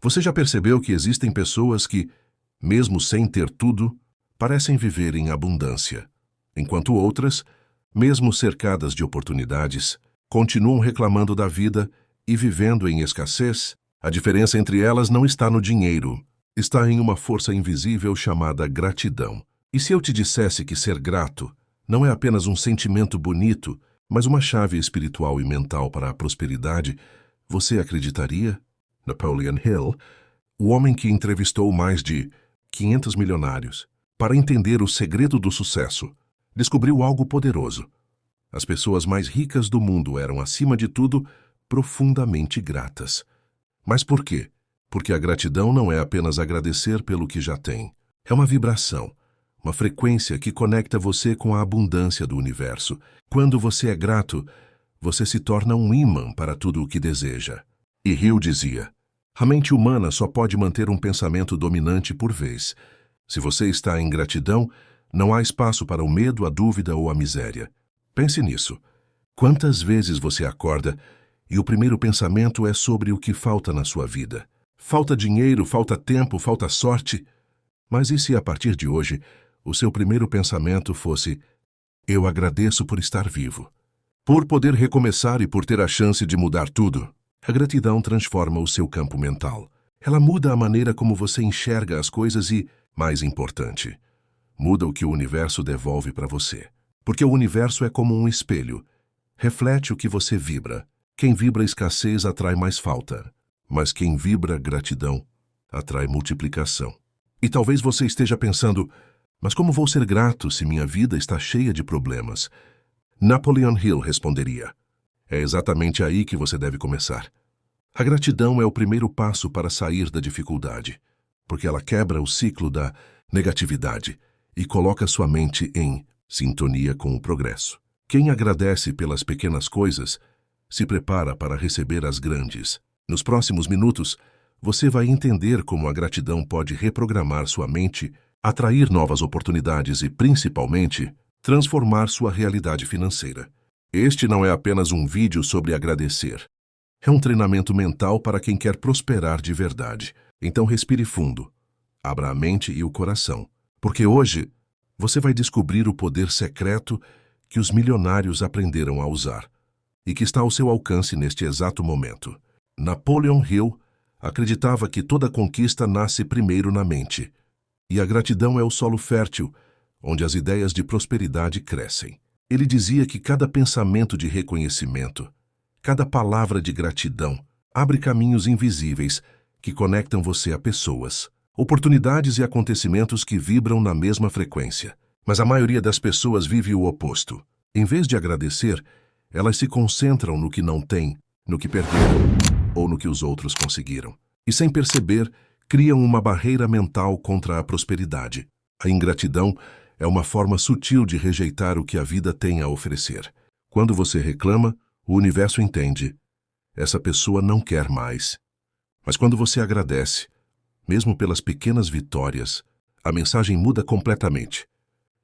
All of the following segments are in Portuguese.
Você já percebeu que existem pessoas que, mesmo sem ter tudo, parecem viver em abundância, enquanto outras, mesmo cercadas de oportunidades, continuam reclamando da vida e vivendo em escassez? A diferença entre elas não está no dinheiro, está em uma força invisível chamada gratidão. E se eu te dissesse que ser grato não é apenas um sentimento bonito, mas uma chave espiritual e mental para a prosperidade, você acreditaria? Napoleon Hill, o homem que entrevistou mais de 500 milionários para entender o segredo do sucesso, descobriu algo poderoso. As pessoas mais ricas do mundo eram, acima de tudo, profundamente gratas. Mas por quê? Porque a gratidão não é apenas agradecer pelo que já tem. É uma vibração, uma frequência que conecta você com a abundância do universo. Quando você é grato, você se torna um ímã para tudo o que deseja. E Hill dizia, a mente humana só pode manter um pensamento dominante por vez. Se você está em gratidão, não há espaço para o medo, a dúvida ou a miséria. Pense nisso. Quantas vezes você acorda e o primeiro pensamento é sobre o que falta na sua vida? Falta dinheiro, falta tempo, falta sorte. Mas e se a partir de hoje, o seu primeiro pensamento fosse: eu agradeço por estar vivo, por poder recomeçar e por ter a chance de mudar tudo? A gratidão transforma o seu campo mental. Ela muda a maneira como você enxerga as coisas e, mais importante, muda o que o universo devolve para você. Porque o universo é como um espelho. Reflete o que você vibra. Quem vibra escassez atrai mais falta. Mas quem vibra gratidão atrai multiplicação. E talvez você esteja pensando, mas como vou ser grato se minha vida está cheia de problemas? Napoleon Hill responderia, é exatamente aí que você deve começar. A gratidão é o primeiro passo para sair da dificuldade, porque ela quebra o ciclo da negatividade e coloca sua mente em sintonia com o progresso. Quem agradece pelas pequenas coisas se prepara para receber as grandes. Nos próximos minutos, você vai entender como a gratidão pode reprogramar sua mente, atrair novas oportunidades e, principalmente, transformar sua realidade financeira. Este não é apenas um vídeo sobre agradecer. É um treinamento mental para quem quer prosperar de verdade. Então respire fundo, abra a mente e o coração, porque hoje você vai descobrir o poder secreto que os milionários aprenderam a usar e que está ao seu alcance neste exato momento. Napoleon Hill acreditava que toda conquista nasce primeiro na mente, e a gratidão é o solo fértil onde as ideias de prosperidade crescem. Ele dizia que cada pensamento de reconhecimento, cada palavra de gratidão, abre caminhos invisíveis que conectam você a pessoas, oportunidades e acontecimentos que vibram na mesma frequência. Mas a maioria das pessoas vive o oposto. Em vez de agradecer, elas se concentram no que não têm, no que perderam ou no que os outros conseguiram. E sem perceber, criam uma barreira mental contra a prosperidade. A ingratidão é uma forma sutil de rejeitar o que a vida tem a oferecer. Quando você reclama, o universo entende. Essa pessoa não quer mais. Mas quando você agradece, mesmo pelas pequenas vitórias, a mensagem muda completamente.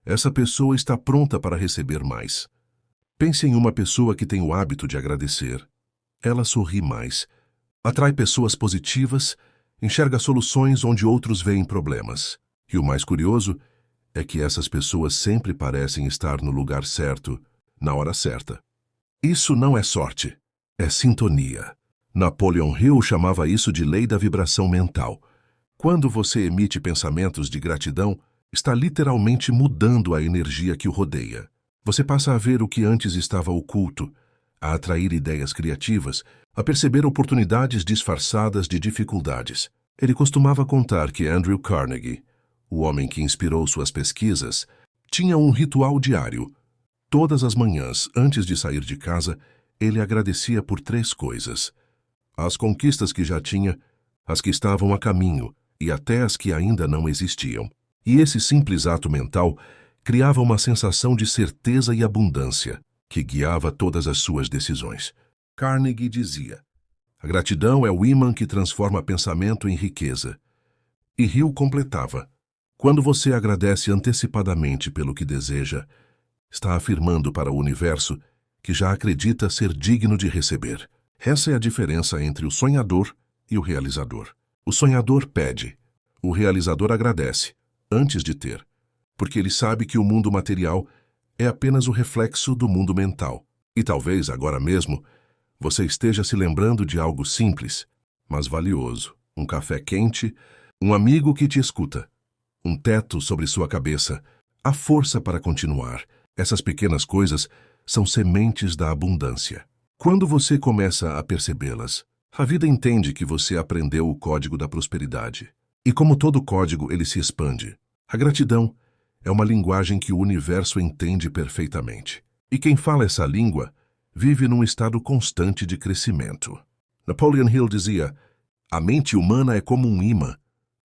Essa pessoa está pronta para receber mais. Pense em uma pessoa que tem o hábito de agradecer. Ela sorri mais, atrai pessoas positivas, enxerga soluções onde outros veem problemas. E o mais curioso é que essas pessoas sempre parecem estar no lugar certo, na hora certa. Isso não é sorte, é sintonia. Napoleon Hill chamava isso de lei da vibração mental. Quando você emite pensamentos de gratidão, está literalmente mudando a energia que o rodeia. Você passa a ver o que antes estava oculto, a atrair ideias criativas, a perceber oportunidades disfarçadas de dificuldades. Ele costumava contar que Andrew Carnegie, o homem que inspirou suas pesquisas, tinha um ritual diário. Todas as manhãs, antes de sair de casa, ele agradecia por 3 coisas: as conquistas que já tinha, as que estavam a caminho e até as que ainda não existiam. E esse simples ato mental criava uma sensação de certeza e abundância que guiava todas as suas decisões. Carnegie dizia, a gratidão é o ímã que transforma pensamento em riqueza. E Hill completava, quando você agradece antecipadamente pelo que deseja, está afirmando para o universo que já acredita ser digno de receber. Essa é a diferença entre o sonhador e o realizador. O sonhador pede, o realizador agradece, antes de ter, porque ele sabe que o mundo material é apenas o reflexo do mundo mental. E talvez, agora mesmo, você esteja se lembrando de algo simples, mas valioso. Um café quente, um amigo que te escuta, um teto sobre sua cabeça, a força para continuar. Essas pequenas coisas são sementes da abundância. Quando você começa a percebê-las, a vida entende que você aprendeu o código da prosperidade. E como todo código, ele se expande. A gratidão é uma linguagem que o universo entende perfeitamente. E quem fala essa língua vive num estado constante de crescimento. Napoleon Hill dizia: a mente humana é como um ímã.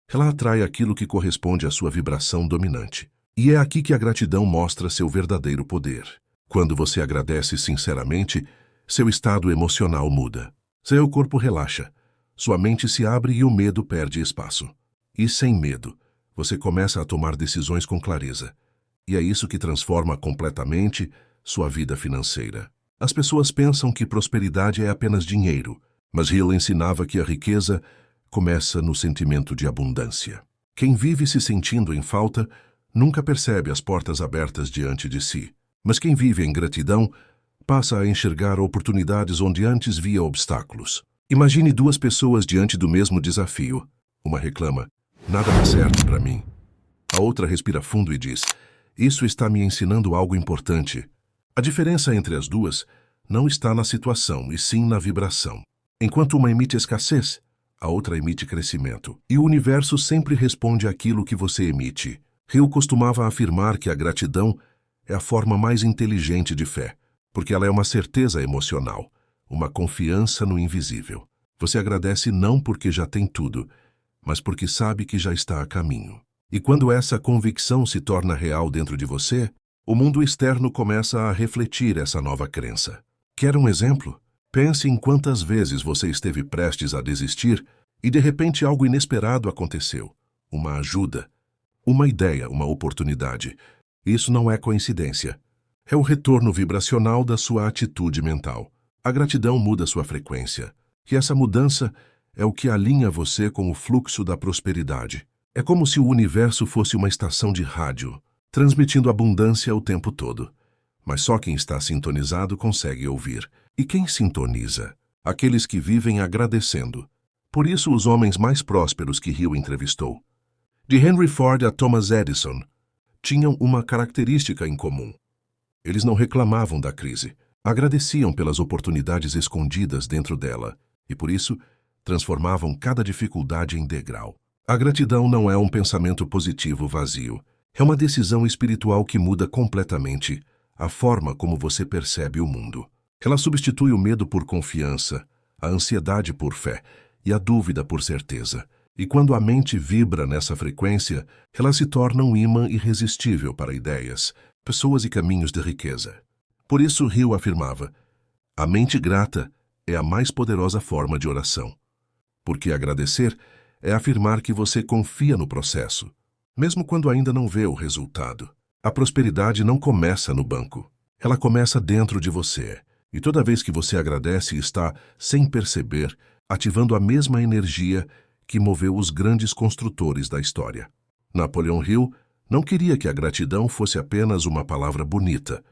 Ela atrai aquilo que corresponde à sua vibração dominante. E é aqui que a gratidão mostra seu verdadeiro poder. Quando você agradece sinceramente, seu estado emocional muda. Seu corpo relaxa, sua mente se abre e o medo perde espaço. E sem medo, você começa a tomar decisões com clareza. E é isso que transforma completamente sua vida financeira. As pessoas pensam que prosperidade é apenas dinheiro, mas Hill ensinava que a riqueza começa no sentimento de abundância. Quem vive se sentindo em falta nunca percebe as portas abertas diante de si, mas quem vive em gratidão passa a enxergar oportunidades onde antes via obstáculos. Imagine duas pessoas diante do mesmo desafio. Uma reclama: nada dá certo para mim. A outra respira fundo e diz: isso está me ensinando algo importante. A diferença entre as duas não está na situação, e sim na vibração. Enquanto uma emite escassez, a outra emite crescimento. E o universo sempre responde àquilo que você emite. Hill costumava afirmar que a gratidão é a forma mais inteligente de fé, porque ela é uma certeza emocional, uma confiança no invisível. Você agradece não porque já tem tudo, mas porque sabe que já está a caminho. E quando essa convicção se torna real dentro de você, o mundo externo começa a refletir essa nova crença. Quer um exemplo? Pense em quantas vezes você esteve prestes a desistir e de repente algo inesperado aconteceu. Uma ajuda, uma ideia, uma oportunidade. Isso não é coincidência. É o retorno vibracional da sua atitude mental. A gratidão muda sua frequência. E essa mudança é o que alinha você com o fluxo da prosperidade. É como se o universo fosse uma estação de rádio, transmitindo abundância o tempo todo. Mas só quem está sintonizado consegue ouvir. E quem sintoniza? Aqueles que vivem agradecendo. Por isso, os homens mais prósperos que Hill entrevistou, de Henry Ford a Thomas Edison, tinham uma característica em comum. Eles não reclamavam da crise, agradeciam pelas oportunidades escondidas dentro dela e, por isso, transformavam cada dificuldade em degrau. A gratidão não é um pensamento positivo vazio. É uma decisão espiritual que muda completamente a forma como você percebe o mundo. Ela substitui o medo por confiança, a ansiedade por fé e a dúvida por certeza. E quando a mente vibra nessa frequência, ela se torna um ímã irresistível para ideias, pessoas e caminhos de riqueza. Por isso, Hill afirmava: a mente grata é a mais poderosa forma de oração. Porque agradecer é afirmar que você confia no processo, mesmo quando ainda não vê o resultado. A prosperidade não começa no banco. Ela começa dentro de você. E toda vez que você agradece, está, sem perceber, ativando a mesma energia que moveu os grandes construtores da história. Napoleon Hill não queria que a gratidão fosse apenas uma palavra bonita.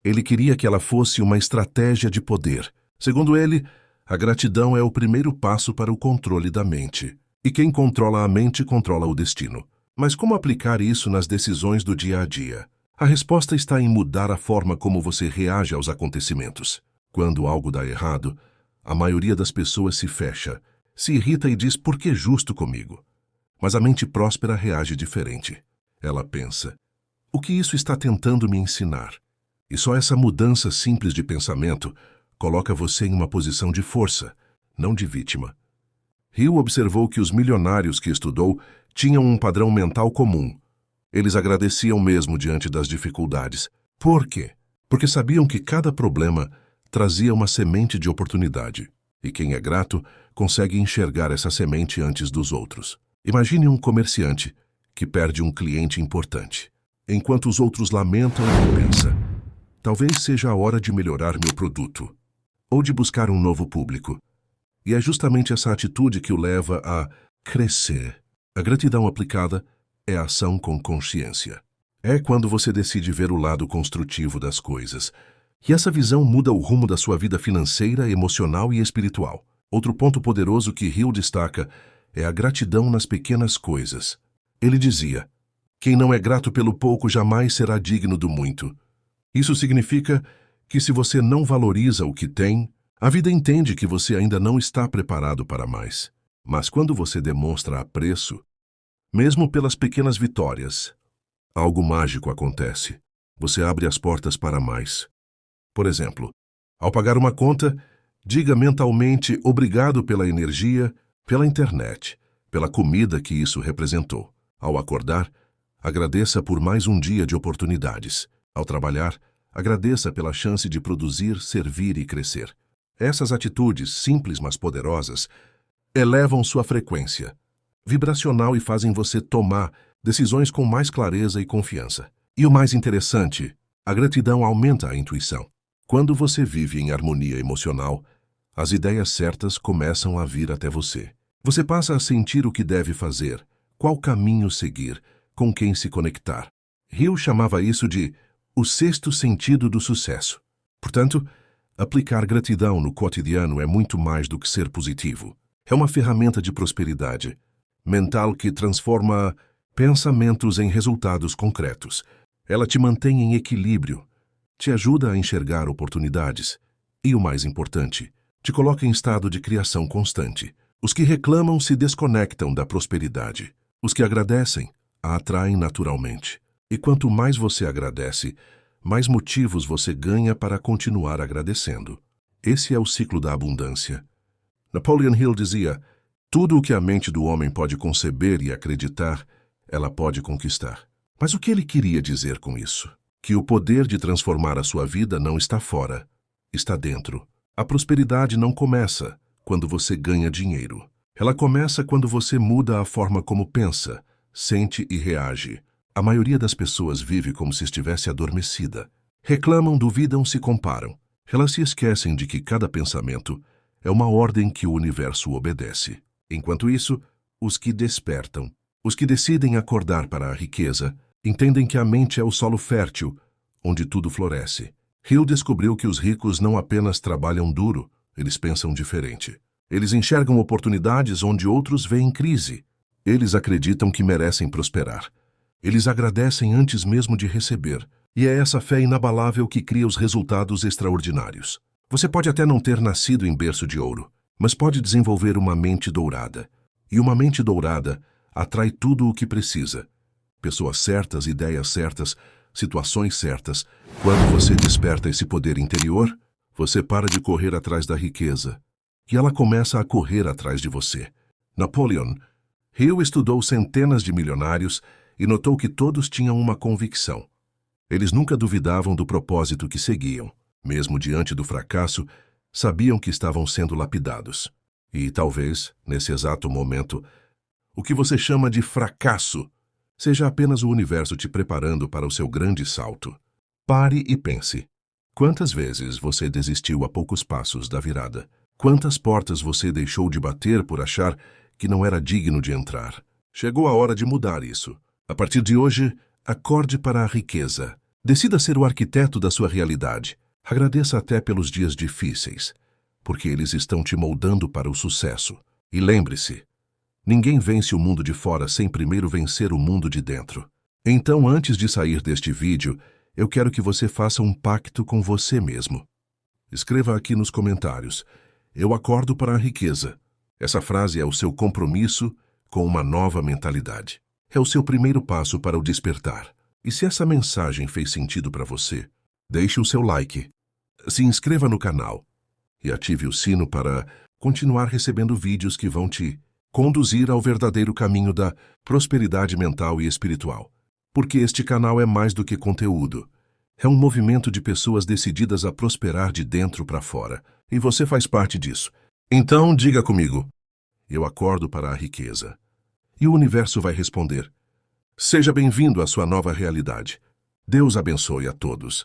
Ele queria que ela fosse uma estratégia de poder. Segundo ele, a gratidão é o primeiro passo para o controle da mente. E quem controla a mente controla o destino. Mas como aplicar isso nas decisões do dia a dia? A resposta está em mudar a forma como você reage aos acontecimentos. Quando algo dá errado, a maioria das pessoas se fecha, se irrita e diz: por que justo comigo? Mas a mente próspera reage diferente. Ela pensa: o que isso está tentando me ensinar? E só essa mudança simples de pensamento coloca você em uma posição de força, não de vítima. Hill observou que os milionários que estudou tinham um padrão mental comum. Eles agradeciam mesmo diante das dificuldades. Por quê? Porque sabiam que cada problema trazia uma semente de oportunidade. E quem é grato consegue enxergar essa semente antes dos outros. Imagine um comerciante que perde um cliente importante. Enquanto os outros lamentam, ele pensa: talvez seja a hora de melhorar meu produto, ou de buscar um novo público. E é justamente essa atitude que o leva a crescer. A gratidão aplicada é ação com consciência. É quando você decide ver o lado construtivo das coisas. E essa visão muda o rumo da sua vida financeira, emocional e espiritual. Outro ponto poderoso que Hill destaca é a gratidão nas pequenas coisas. Ele dizia: quem não é grato pelo pouco jamais será digno do muito. Isso significa que se você não valoriza o que tem, a vida entende que você ainda não está preparado para mais. Mas quando você demonstra apreço, mesmo pelas pequenas vitórias, algo mágico acontece. Você abre as portas para mais. Por exemplo, ao pagar uma conta, diga mentalmente obrigado pela energia, pela internet, pela comida que isso representou. Ao acordar, agradeça por mais um dia de oportunidades. Ao trabalhar, agradeça pela chance de produzir, servir e crescer. Essas atitudes, simples mas poderosas, elevam sua frequência vibracional e fazem você tomar decisões com mais clareza e confiança. E o mais interessante, a gratidão aumenta a intuição. Quando você vive em harmonia emocional, as ideias certas começam a vir até você. Você passa a sentir o que deve fazer, qual caminho seguir, com quem se conectar. Hill chamava isso de o sexto sentido do sucesso. Portanto, aplicar gratidão no cotidiano é muito mais do que ser positivo. É uma ferramenta de prosperidade mental que transforma pensamentos em resultados concretos. Ela te mantém em equilíbrio, te ajuda a enxergar oportunidades e, o mais importante, te coloca em estado de criação constante. Os que reclamam se desconectam da prosperidade. Os que agradecem a atraem naturalmente. E quanto mais você agradece, mais motivos você ganha para continuar agradecendo. Esse é o ciclo da abundância. Napoleon Hill dizia: tudo o que a mente do homem pode conceber e acreditar, ela pode conquistar. Mas o que ele queria dizer com isso? Que o poder de transformar a sua vida não está fora, está dentro. A prosperidade não começa quando você ganha dinheiro. Ela começa quando você muda a forma como pensa, sente e reage. A maioria das pessoas vive como se estivesse adormecida. Reclamam, duvidam, se comparam. Elas se esquecem de que cada pensamento é uma ordem que o universo obedece. Enquanto isso, os que despertam, os que decidem acordar para a riqueza, entendem que a mente é o solo fértil, onde tudo floresce. Hill descobriu que os ricos não apenas trabalham duro, eles pensam diferente. Eles enxergam oportunidades onde outros veem crise. Eles acreditam que merecem prosperar. Eles agradecem antes mesmo de receber. E é essa fé inabalável que cria os resultados extraordinários. Você pode até não ter nascido em berço de ouro, mas pode desenvolver uma mente dourada. E uma mente dourada atrai tudo o que precisa. Pessoas certas, ideias certas, situações certas. Quando você desperta esse poder interior, você para de correr atrás da riqueza. E ela começa a correr atrás de você. Napoleon Hill estudou centenas de milionários e notou que todos tinham uma convicção. Eles nunca duvidavam do propósito que seguiam. Mesmo diante do fracasso, sabiam que estavam sendo lapidados. E talvez, nesse exato momento, o que você chama de fracasso seja apenas o universo te preparando para o seu grande salto. Pare e pense. Quantas vezes você desistiu a poucos passos da virada? Quantas portas você deixou de bater por achar que não era digno de entrar? Chegou a hora de mudar isso. A partir de hoje, acorde para a riqueza. Decida ser o arquiteto da sua realidade. Agradeça até pelos dias difíceis, porque eles estão te moldando para o sucesso. E lembre-se, ninguém vence o mundo de fora sem primeiro vencer o mundo de dentro. Então, antes de sair deste vídeo, eu quero que você faça um pacto com você mesmo. Escreva aqui nos comentários: eu acordo para a riqueza. Essa frase é o seu compromisso com uma nova mentalidade. É o seu primeiro passo para o despertar. E se essa mensagem fez sentido para você, deixe o seu like, se inscreva no canal e ative o sino para continuar recebendo vídeos que vão te conduzir ao verdadeiro caminho da prosperidade mental e espiritual. Porque este canal é mais do que conteúdo. É um movimento de pessoas decididas a prosperar de dentro para fora. E você faz parte disso. Então, diga comigo: eu acordo para a riqueza. E o universo vai responder: seja bem-vindo à sua nova realidade. Deus abençoe a todos.